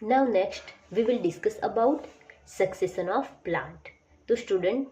Now next we will discuss about succession of plant. तो student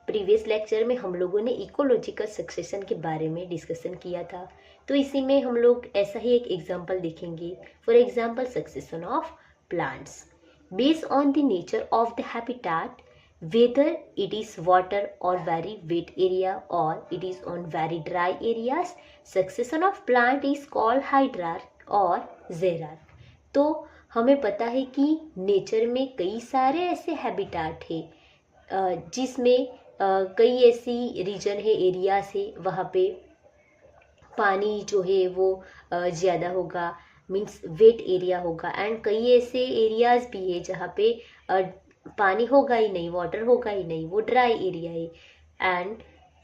previous lecture में हम लोगों ने इकोलॉजिकल सक्सेशन के बारे में डिस्कशन किया था, तो इसी में हम लोग ऐसा ही एक एग्जांपल देखेंगे. For example succession of plants based on the nature of the habitat, whether it is water or very wet area or it is on very dry areas, succession of plant is called hierarchy or xerarchy. तो हमें पता है कि nature में कई सारे ऐसे habitat है जिसमें कई ऐसी रीजन है, एरियाज है, वहाँ पे पानी जो है वो ज़्यादा होगा, मीन्स वेट एरिया होगा. एंड कई ऐसे एरियाज भी है जहाँ पे पानी होगा ही नहीं, वाटर होगा ही नहीं, वो ड्राई एरिया है. And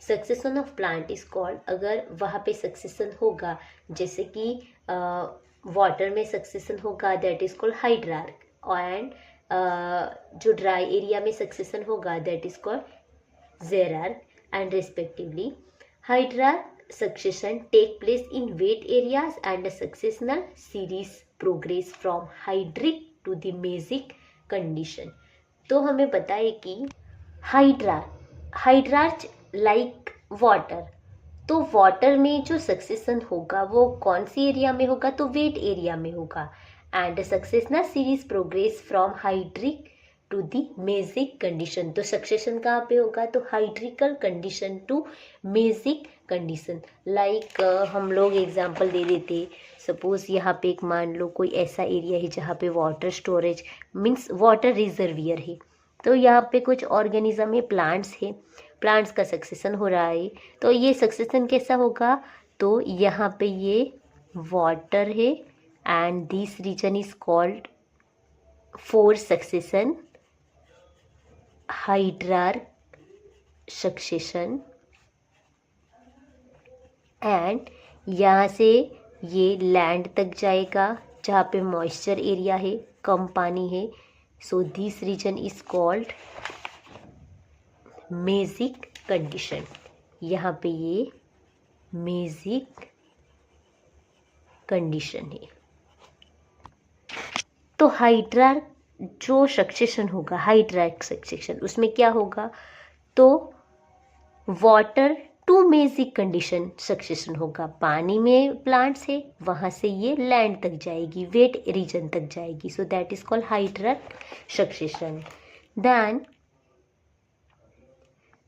succession of plant is called, अगर वहाँ पे सक्सेशन होगा, जैसे कि वाटर में सक्सेशन होगा, that is called hydrarch. And जो ड्राई एरिया में सक्सेशन होगा, that is called xerarch. And respectively hydrarch succession take place in wet areas and successional series progress from hydric to the mesic condition. तो हमें पता है कि hydrarch like water, तो water में जो सक्सेशन होगा वो कौन सी एरिया में होगा, तो वेट एरिया में होगा. And successional series progress from hydric to the mesic condition, तो सक्सेशन कहाँ पे होगा, तो hydrical condition to mesic condition. Like हम लोग एग्जांपल दे देते, सपोज यहाँ पे एक मान लो कोई ऐसा एरिया है जहाँ पे water storage means water reservoir है. तो यहाँ पे कुछ ऑर्गेनिज्म है, प्लांट्स है, प्लांट्स का सक्सेशन हो रहा है. तो ये सक्सेशन कैसा होगा, तो यहाँ पे ये वाटर है and this region is called for succession hydrarch succession. And यहाँ से ये लैंड तक जाएगा जहाँ पे मॉइस्चर एरिया है, कम पानी है. So this region is called mesic condition. यहाँ पे ये मेसिक कंडीशन है. तो हाइड्रार्क जो सक्सेशन होगा, हाइड्रार्क सक्सेशन, उसमें क्या होगा, तो water to mesic condition succession होगा. पानी में प्लांट्स है, वहाँ से ये लैंड तक जाएगी, वेट रीजन तक जाएगी. So that is called hydrarch succession. Then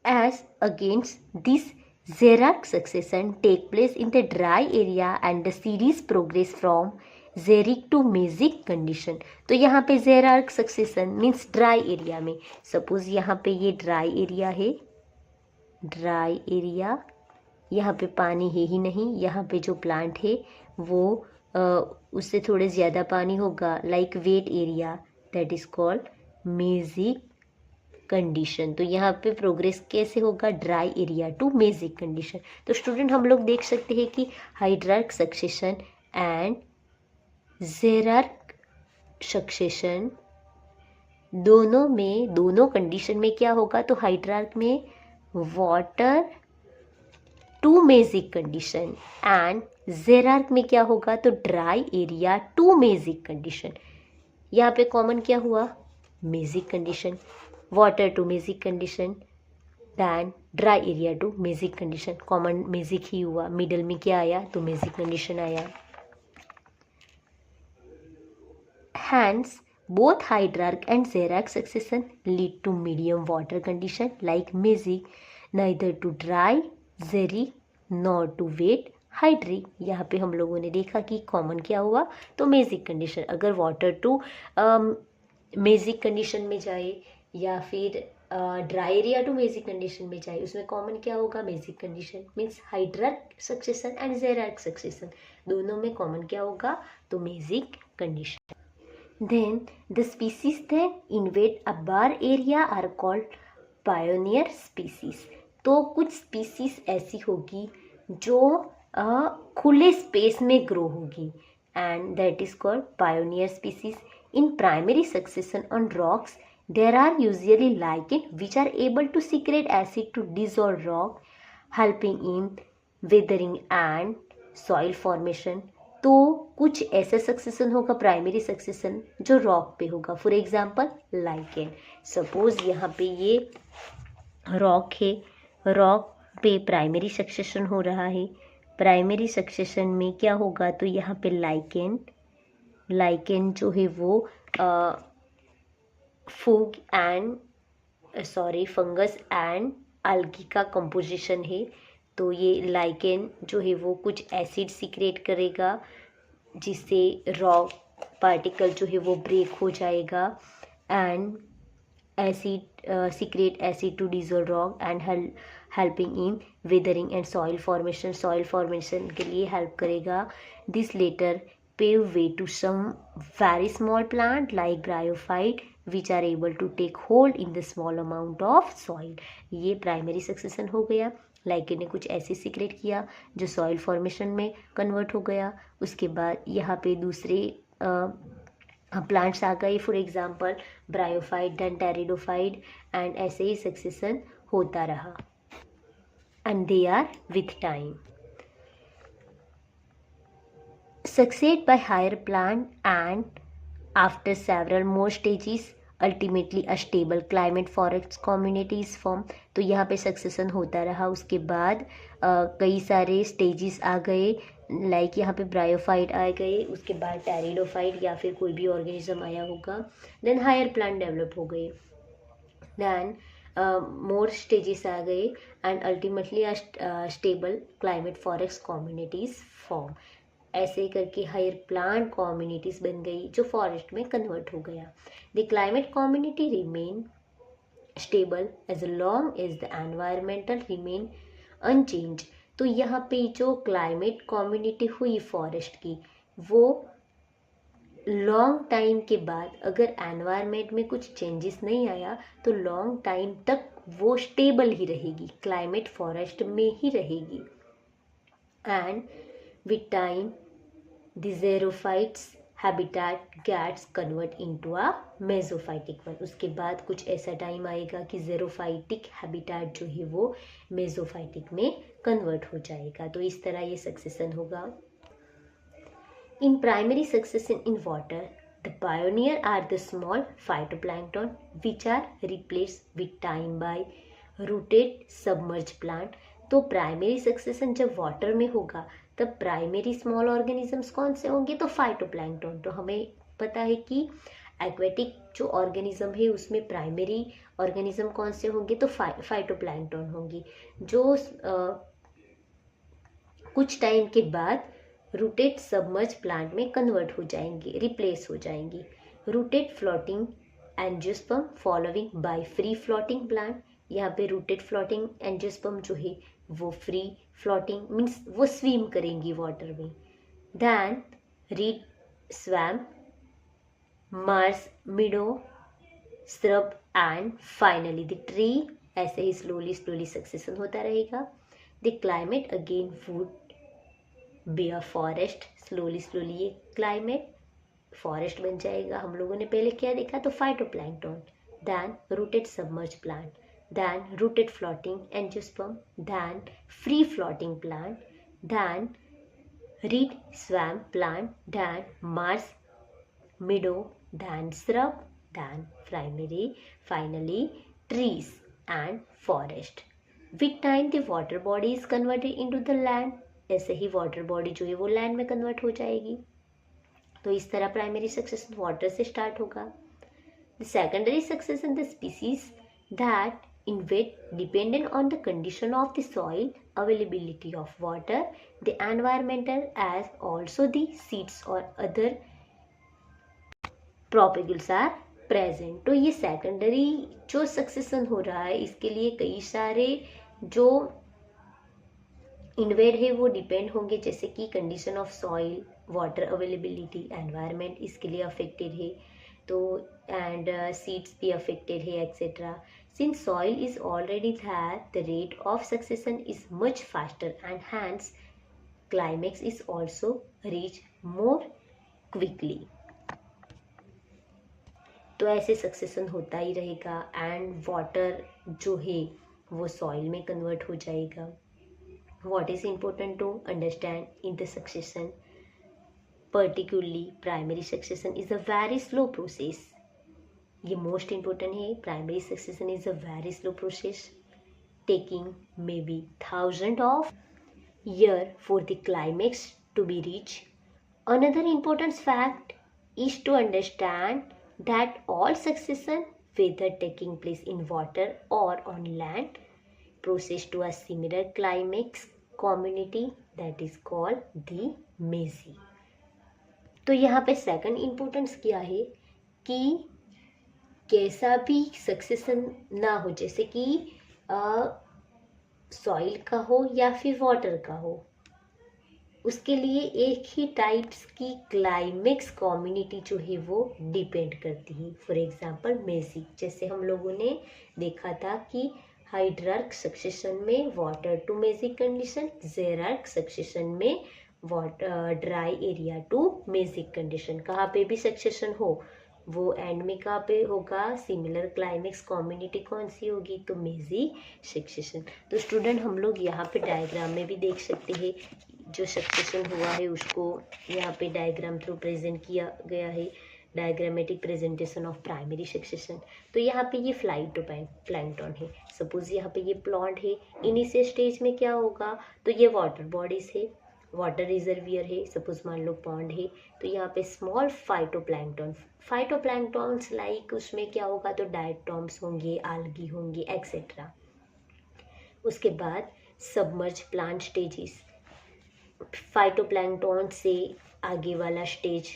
as against this xerarch succession take place in the dry area and the series progress from xeric to mesic condition. तो यहाँ पे xerarch succession means dry area में, suppose यहाँ पे ये dry area है, dry area, यहाँ पे पानी है ही नहीं, यहाँ पे जो प्लांट है वो उससे थोड़े ज़्यादा पानी होगा, like wet area, that is called mesic condition. तो यहाँ पे प्रोग्रेस कैसे होगा, dry area to mesic condition. तो स्टूडेंट हम लोग देख सकते हैं कि hydrarch succession and xerarch succession दोनों में, दोनों कंडीशन में क्या होगा, तो हाइड्रार्क में water to mesic condition and xerarch में क्या होगा, तो dry area to mesic condition. यहाँ पे कॉमन क्या हुआ, mesic condition, water to mesic condition, then dry area to mesic condition, common mesic ही हुआ. मिडल में क्या आया, तो मेसिक कंडीशन आया. Hence both hydrarch and xerarch succession lead to medium water condition like mesic, neither to dry xeric nor to wet hydric. यहाँ पे हम लोगों ने देखा कि कॉमन क्या हुआ, तो मेसिक कंडीशन. अगर वाटर टू मेसिक कंडीशन में जाए या फिर dry area to mesic condition में जाए, उसमें कॉमन क्या होगा, mesic condition. Means hydrarch succession and xerarch succession दोनों में कॉमन क्या होगा, तो mesic condition. Then the species that invade a bar area are called pioneer species. तो कुछ स्पीसीज ऐसी होगी जो खुले स्पेस में ग्रो होगी, and that is called pioneer species. In primary succession on rocks there are usually lichen which are able to secrete acid to dissolve rock, helping in weathering and soil formation. तो कुछ ऐसा succession होगा primary succession जो rock पे होगा। For example lichen, suppose यहाँ पे ये रॉक है, रॉक पे प्राइमरी सक्सेशन हो रहा है। प्राइमरी सक्सेशन में क्या होगा, तो यहाँ पे लाइकेन जो है वो फंगस एंड algae का कंपोजिशन है। तो ये लाइकेन जो है वो कुछ एसिड सीक्रेट करेगा जिससे रॉक पार्टिकल जो है वो ब्रेक हो जाएगा and acid secrete acid to dissolve rock and helping in weathering and soil formation के लिए help करेगा। This later pave way to some very small plant like bryophyte which are able to take hold in the small amount of soil। ये primary succession हो गया। Lichen ने कुछ ऐसे secret किया जो सॉइल फॉर्मेशन में कन्वर्ट हो गया। उसके बाद यहाँ पे दूसरे प्लांट्स आ गए, for example bryophyte then pteridophyte and ऐसे ही सक्सेशन होता रहा and they are with time succeed by higher plant and after several more stages ultimately a stable climate forest community is formed। तो यहाँ पे सक्सेशन होता रहा। उसके बाद कई सारे स्टेजेस आ गए, लाइक यहाँ पे ब्रायोफाइट आ गए, उसके बाद टेरिडोफाइट या फिर कोई भी ऑर्गेनिज्म आया होगा, देन हायर प्लांट डेवलप हो गए, देन मोर स्टेजेस आ गए and ultimately stable climate forest communities form. ऐसे करके हायर प्लांट कम्युनिटीज बन गई जो फॉरेस्ट में कन्वर्ट हो गया। The climate community remain stable as long as the environmental remain unchange. तो यहाँ पे जो क्लाइमेट कम्युनिटी हुई फॉरेस्ट की, वो लॉन्ग टाइम के बाद अगर एनवायरनमेंट में कुछ चेंजेस नहीं आया तो लॉन्ग टाइम तक वो स्टेबल ही रहेगी, क्लाइमेट फॉरेस्ट में ही रहेगी। And with time the xerophytes habitat gets convert into a mesophytic one. उसके बाद कुछ ऐसा टाइम आएगा कि ज़ेरोफाइटिक हैबिटेट जो है वो मेसोफाइटिक में कन्वर्ट हो जाएगा। तो इस तरह ये सक्सेशन होगा। In primary succession in water, the pioneer are the small phytoplankton which are replaced with time by rooted submerged plant। तो प्राइमरी सक्सेशन जब वाटर में होगा तब प्राइमरी स्मॉल ऑर्गेनिजम्स कौन से होंगे, तो फाइटोप्लैंक्टन। तो हमें पता है कि एक्वेटिक जो ऑर्गेनिज्म है उसमें प्राइमरी ऑर्गेनिज्म कौन से होंगे, तो फाइटोप्लैंक्टन होंगी, जो कुछ टाइम के बाद रूटेड सबमर्ज प्लांट में कन्वर्ट हो जाएंगे, रिप्लेस हो जाएंगी। Rooted floating angiosperm following by free floating plant. यहाँ पे रूटेड फ्लोटिंग एंजियोस्पर्म जो है वो फ्री फ्लोटिंग मीन्स वो स्विम करेंगी वाटर में। Then reed swamp, marsh, meadow, shrub and finally the tree. ऐसे ही स्लोली स्लोली सक्सेशन होता रहेगा। The climate again would be a forest. Slowly slowly ये क्लाइमेट फॉरेस्ट बन जाएगा। हम लोगों ने पहले क्या देखा, तो phytoplankton, then rooted submerge plant, then rooted floating angiosperm, then free floating plant, then reed swamp plant, then marsh, meadow, then shrub, then finally trees and forest। With time the water body is converted into the land। ऐसे ही water body जो है वो land में convert हो जाएगी। तो इस तरह प्राइमरी सक्सेशन वाटर से स्टार्ट होगा। The secondary succession the species that invade dependent on the condition of the soil, availability of water, the environmental as also the seeds or other propagules are present। तो ये secondary जो succession हो रहा है इसके लिए कई सारे जो इन्वेड है वो डिपेंड होंगे, जैसे कि condition of soil, water availability, environment इसके लिए अफेक्टेड है, तो एंड सीड्स भी अफेक्टेड है etcetera. Since soil is already there the rate of succession is much faster and hence climax is also reach more quickly. तो ऐसे succession होता ही रहेगा एंड वाटर जो है वो सॉइल में कन्वर्ट हो जाएगा। What is important to understand in the succession? Particularly primary succession is a very slow process. ये मोस्ट इम्पोर्टेंट है, primary succession is a very slow process taking maybe thousands of years for the climax to be reached. Another important fact is to understand that all succession, whether taking place in water or on land, process to a similar climax community that is called the MESI. तो यहाँ पे second importance क्या है कि कैसा भी succession ना हो, जैसे कि सॉइल का हो या फिर वाटर का हो, उसके लिए एक ही टाइप्स की क्लाइमेक्स कम्युनिटी जो है वो डिपेंड करती है। फॉर एग्जांपल मेसी, जैसे हम लोगों ने देखा था कि हाइड्रार्क सक्सेशन में water to mesic condition, xerarch succession में water dry area to mesic condition. कहाँ पे भी सक्सेशन हो वो एंड में कहाँ पे होगा, सिमिलर क्लाइमेक्स कम्युनिटी कौन सी होगी, तो मेजी सक्सेशन। तो स्टूडेंट हम लोग यहाँ पे डायग्राम में भी देख सकते हैं, जो सक्सेशन हुआ है उसको यहाँ पे डायग्राम थ्रू प्रेजेंट किया गया है, diagrammatic presentation of primary succession. तो यहाँ पे ये प्लैंकटन है, सपोज यहाँ पे ये प्लांट है, इनिशियल स्टेज में क्या होगा, तो ये वाटर बॉडीज है, वाटर रिजर्वियर है, सपोज मान लो पॉन्ड है, तो यहाँ पे स्मॉल फाइटोप्लैंक्टॉन्स लाइक उसमें क्या होगा, तो डायटॉम्स होंगे, आल्गी होंगे एक्सेट्रा। उसके बाद सबमर्ज प्लांट स्टेजेस, फाइटोप्लैंक्टॉन से आगे वाला stage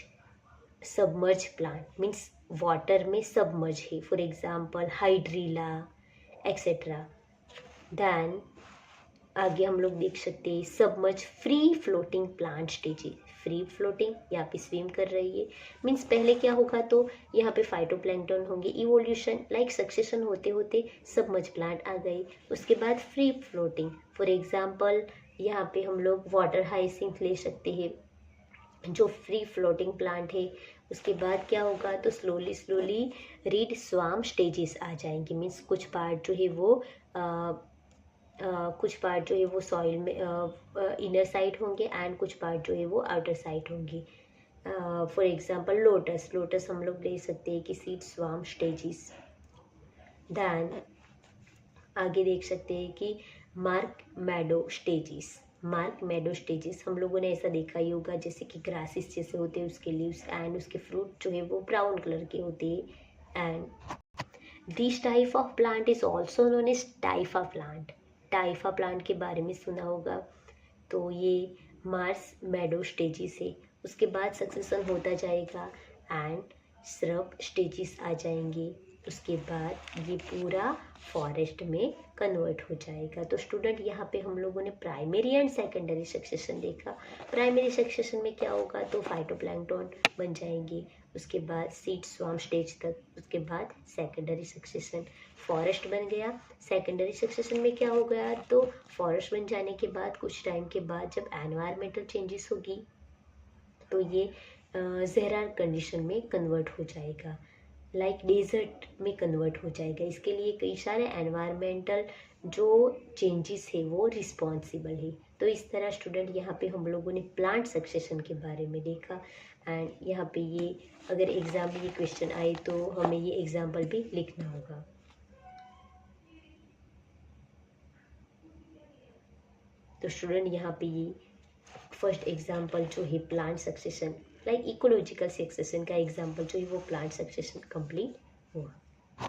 submerge plant means water में सबमर्ज है, for example hydrilla etcetera. Then आगे हम लोग देख सकते हैं submerge free floating plant stages, free floating यहाँ पे स्विम कर रही है, मीन्स पहले क्या होगा, तो यहाँ पे फाइटोप्लैंक्टन होंगे, इवोल्यूशन लाइक सक्सेशन होते होते सबमर्ज प्लांट आ गई, उसके बाद फ्री फ्लोटिंग, फॉर एग्जांपल यहाँ पे हम लोग वाटर हाइसिंथ ले सकते हैं जो फ्री फ्लोटिंग प्लांट है। उसके बाद क्या होगा, तो स्लोली रीड स्वाम स्टेजेस आ जाएंगे, मीन्स कुछ पार्ट जो है वो कुछ पार्ट जो है वो सॉइल में इनर साइड होंगे एंड कुछ पार्ट जो है वो आउटर साइड होंगे। फॉर एग्जांपल लोटस हम लोग ले सकते हैं कि सीड स्वाम स्टेजेस। देन आगे देख सकते हैं कि मार्क मैडो स्टेजेस हम लोगों ने ऐसा देखा ही होगा, जैसे कि ग्रासेस जैसे होते हैं उसके लीव्स एंड उसके फ्रूट जो है वो ब्राउन कलर के होते हैं। And this type of plant is also known as typha plant के बारे में सुना होगा। तो ये मार्स मैडो स्टेजेस है, उसके बाद सक्सेशन होता जाएगा एंड श्रब स्टेजेस आ जाएंगे, उसके बाद ये पूरा फॉरेस्ट में कन्वर्ट हो जाएगा। तो स्टूडेंट यहाँ पे हम लोगों ने प्राइमरी एंड सेकेंडरी सक्सेशन देखा। प्राइमरी सक्सेशन में क्या होगा, तो फाइटोप्लैंक्टन बन जाएंगे, उसके बाद सीड स्वार्म स्टेज तक, उसके बाद सेकेंडरी सक्सेशन फॉरेस्ट बन गया। सेकेंडरी सक्सेशन में क्या हो गया, तो फॉरेस्ट बन जाने के बाद कुछ टाइम के बाद जब एनवायरमेंटल चेंजेस होगी तो ये ज़ेरार कंडीशन में कन्वर्ट हो जाएगा, लाइक डेजर्ट में कन्वर्ट हो जाएगा। इसके लिए कई सारे एनवायरमेंटल जो चेंजेस है वो रिस्पॉन्सिबल है। तो इस तरह स्टूडेंट यहाँ पे हम लोगों ने प्लांट सक्सेशन के बारे में देखा एंड यहाँ पे ये अगर एग्जाम में ये क्वेश्चन आए तो हमें ये एग्जाम्पल भी लिखना होगा। तो स्टूडेंट यहाँ पे ये फर्स्ट एग्जाम्पल जो है plant succession like ecological succession का एग्जाम्पल जो है वो प्लांट सक्सेशन कंप्लीट हुआ।